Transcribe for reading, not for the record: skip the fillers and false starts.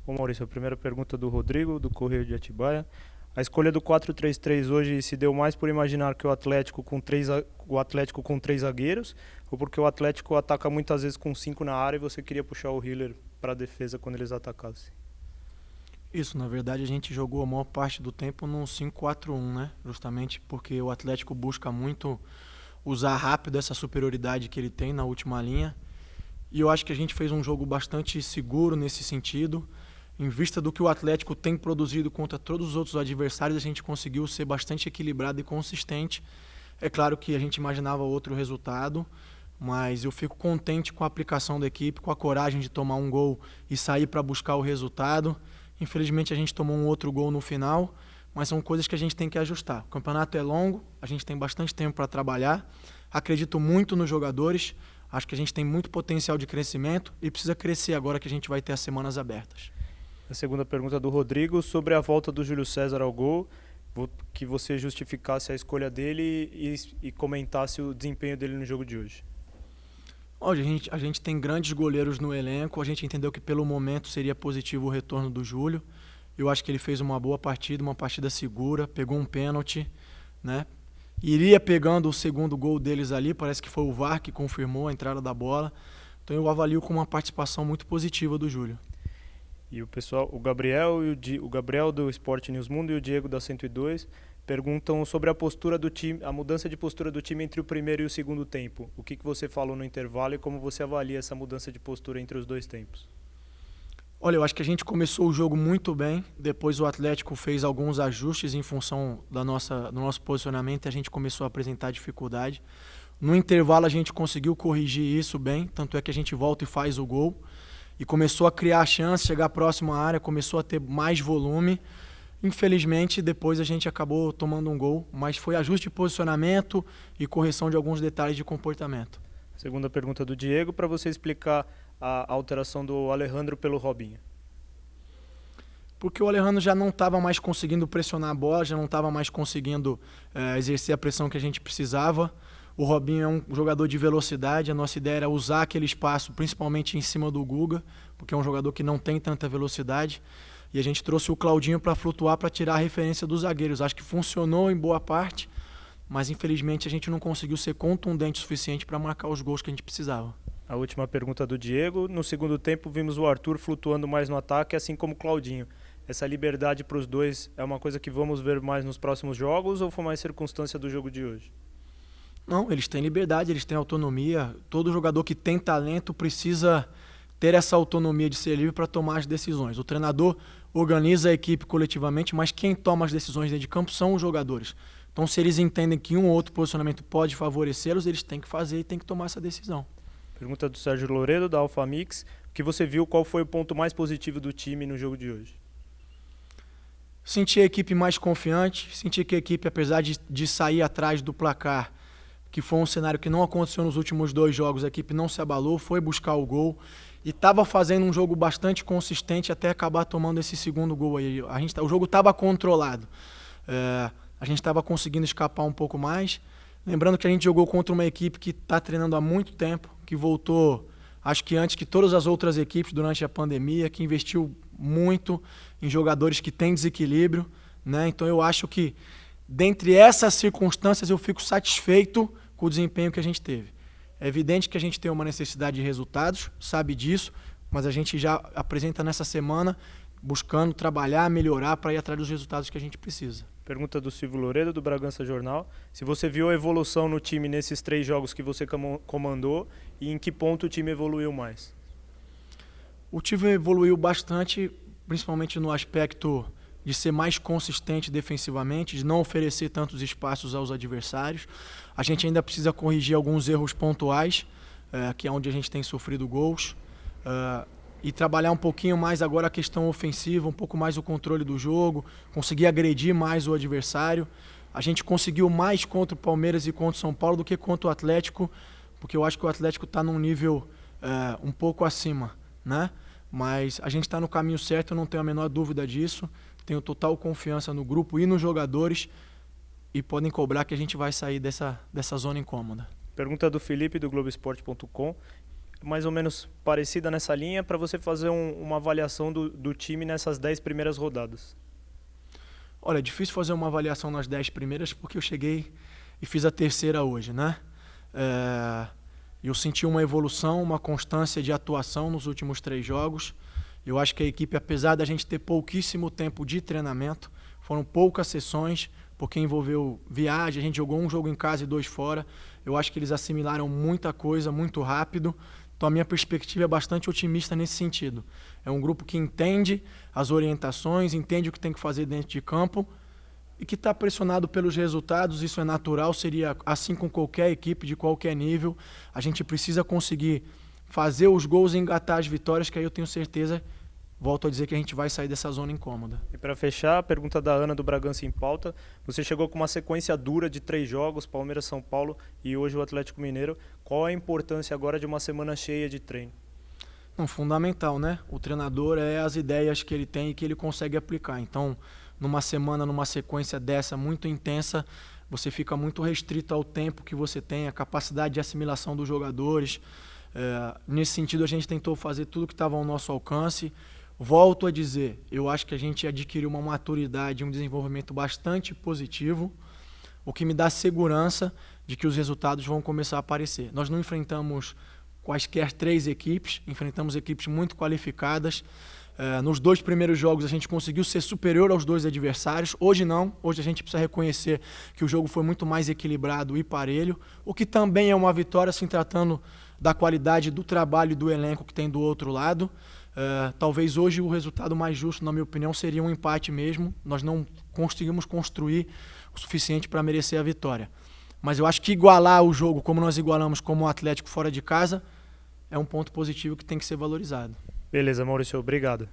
Bom, Maurício, a primeira pergunta do Rodrigo, do Correio de Atibaia. A escolha do 4-3-3 hoje se deu mais por imaginar que o Atlético com três zagueiros ou porque o Atlético ataca muitas vezes com 5 na área e você queria puxar o Hiller para a defesa quando eles atacassem? Isso, na verdade a gente jogou a maior parte do tempo num 5-4-1, né? Justamente porque o Atlético busca muito usar rápido essa superioridade que ele tem na última linha. E eu acho que a gente fez um jogo bastante seguro nesse sentido. Em vista do que o Atlético tem produzido contra todos os outros adversários, a gente conseguiu ser bastante equilibrado e consistente. É claro que a gente imaginava outro resultado, mas eu fico contente com a aplicação da equipe, com a coragem de tomar um gol e sair para buscar o resultado. Infelizmente a gente tomou um outro gol no final, mas são coisas que a gente tem que ajustar. O campeonato é longo, a gente tem bastante tempo para trabalhar. Acredito muito nos jogadores, acho que a gente tem muito potencial de crescimento e precisa crescer agora que a gente vai ter as semanas abertas. A segunda pergunta do Rodrigo, sobre a volta do Júlio César ao gol, que você justificasse a escolha dele e comentasse o desempenho dele no jogo de hoje. Olha, a gente tem grandes goleiros no elenco, a gente entendeu que pelo momento seria positivo o retorno do Júlio. Eu acho que ele fez uma boa partida, uma partida segura, pegou um pênalti, né? Iria pegando o segundo gol deles ali, parece que foi o VAR que confirmou a entrada da bola. Então eu avalio com uma participação muito positiva do Júlio. E o pessoal, o Gabriel do Sport News Mundo e o Diego da 102 perguntam sobre a postura do time, a mudança de postura do time entre o primeiro e o segundo tempo. O que você falou no intervalo e como você avalia essa mudança de postura entre os dois tempos? Olha, eu acho que a gente começou o jogo muito bem, depois o Atlético fez alguns ajustes em função do nosso posicionamento e a gente começou a apresentar dificuldade. No intervalo a gente conseguiu corrigir isso bem, tanto é que a gente volta e faz o gol. E começou a criar chance, chegar próximo à área, começou a ter mais volume. Infelizmente, depois a gente acabou tomando um gol, mas foi ajuste de posicionamento e correção de alguns detalhes de comportamento. Segunda pergunta do Diego, para você explicar a alteração do Alejandro pelo Robinho. Porque o Alejandro já não estava mais conseguindo pressionar a bola, já não estava mais conseguindo exercer a pressão que a gente precisava. O Robinho é um jogador de velocidade, a nossa ideia era usar aquele espaço, principalmente em cima do Guga, porque é um jogador que não tem tanta velocidade. E a gente trouxe o Claudinho para flutuar, para tirar a referência dos zagueiros. Acho que funcionou em boa parte, mas infelizmente a gente não conseguiu ser contundente o suficiente para marcar os gols que a gente precisava. A última pergunta do Diego. No segundo tempo vimos o Arthur flutuando mais no ataque, assim como o Claudinho. Essa liberdade para os dois é uma coisa que vamos ver mais nos próximos jogos ou foi mais circunstância do jogo de hoje? Não, eles têm liberdade, eles têm autonomia. Todo jogador que tem talento precisa ter essa autonomia de ser livre para tomar as decisões. O treinador organiza a equipe coletivamente, mas quem toma as decisões dentro de campo são os jogadores. Então, se eles entendem que um ou outro posicionamento pode favorecê-los, eles têm que fazer e têm que tomar essa decisão. Pergunta do Sérgio Louredo, da Alfa Mix. O que você viu, qual foi o ponto mais positivo do time no jogo de hoje? Senti a equipe mais confiante, senti que a equipe, apesar de sair atrás do placar, que foi um cenário que não aconteceu nos últimos 2 jogos, a equipe não se abalou, foi buscar o gol e estava fazendo um jogo bastante consistente até acabar tomando esse segundo gol aí. O jogo estava controlado, a gente estava conseguindo escapar um pouco mais. Lembrando que a gente jogou contra uma equipe que está treinando há muito tempo, que voltou, acho que antes que todas as outras equipes durante a pandemia, que investiu muito em jogadores que têm desequilíbrio, né? Então eu acho que dentre essas circunstâncias eu fico satisfeito com o desempenho que a gente teve. É evidente que a gente tem uma necessidade de resultados, sabe disso, mas a gente já apresenta nessa semana buscando trabalhar, melhorar para ir atrás dos resultados que a gente precisa. Pergunta do Silvio Louredo, do Bragança Jornal. Se você viu a evolução no time nesses 3 jogos que você comandou e em que ponto o time evoluiu mais? O time evoluiu bastante, principalmente no aspecto de ser mais consistente defensivamente, de não oferecer tantos espaços aos adversários. A gente ainda precisa corrigir alguns erros pontuais, que é onde a gente tem sofrido gols, e trabalhar um pouquinho mais agora a questão ofensiva, um pouco mais o controle do jogo, conseguir agredir mais o adversário. A gente conseguiu mais contra o Palmeiras e contra o São Paulo do que contra o Atlético, porque eu acho que o Atlético está num nível um pouco acima, né? Mas a gente está no caminho certo, eu não tenho a menor dúvida disso. Tenho total confiança no grupo e nos jogadores e podem cobrar que a gente vai sair dessa zona incômoda. Pergunta do Felipe, do Globoesporte.com. mais ou menos parecida nessa linha, para você fazer uma avaliação do time nessas 10 primeiras rodadas? Olha, é difícil fazer uma avaliação nas 10 primeiras porque eu cheguei e fiz a terceira hoje, né? Eu senti uma evolução, uma constância de atuação nos últimos 3 jogos. Eu acho que a equipe, apesar da gente ter pouquíssimo tempo de treinamento, foram poucas sessões, porque envolveu viagem, a gente jogou um jogo em casa e 2 fora. Eu acho que eles assimilaram muita coisa muito rápido. Então a minha perspectiva é bastante otimista nesse sentido. É um grupo que entende as orientações, entende o que tem que fazer dentro de campo e que está pressionado pelos resultados. Isso é natural, seria assim com qualquer equipe de qualquer nível. A gente precisa conseguir fazer os gols e engatar as vitórias, que aí eu tenho certeza, volto a dizer, que a gente vai sair dessa zona incômoda. E para fechar, a pergunta da Ana do Bragança em Pauta. Você chegou com uma sequência dura de 3 jogos, Palmeiras, São Paulo e hoje o Atlético Mineiro. Qual a importância agora de uma semana cheia de treino? Não, fundamental, né? O treinador é as ideias que ele tem e que ele consegue aplicar. Então, numa semana, numa sequência dessa muito intensa, você fica muito restrito ao tempo que você tem, a capacidade de assimilação dos jogadores. Nesse sentido, a gente tentou fazer tudo que estava ao nosso alcance. Volto a dizer, eu acho que a gente adquiriu uma maturidade, um desenvolvimento bastante positivo, o que me dá segurança de que os resultados vão começar a aparecer. Nós não enfrentamos quaisquer 3 equipes, enfrentamos equipes muito qualificadas. Nos 2 primeiros jogos a gente conseguiu ser superior aos 2 adversários. Hoje não, hoje a gente precisa reconhecer que o jogo foi muito mais equilibrado e parelho, o que também é uma vitória se tratando da qualidade do trabalho e do elenco que tem do outro lado. Talvez hoje o resultado mais justo, na minha opinião, seria um empate mesmo. Nós não conseguimos construir o suficiente para merecer a vitória. Mas eu acho que igualar o jogo como nós igualamos como o Atlético fora de casa é um ponto positivo que tem que ser valorizado. Beleza, Maurício, obrigado.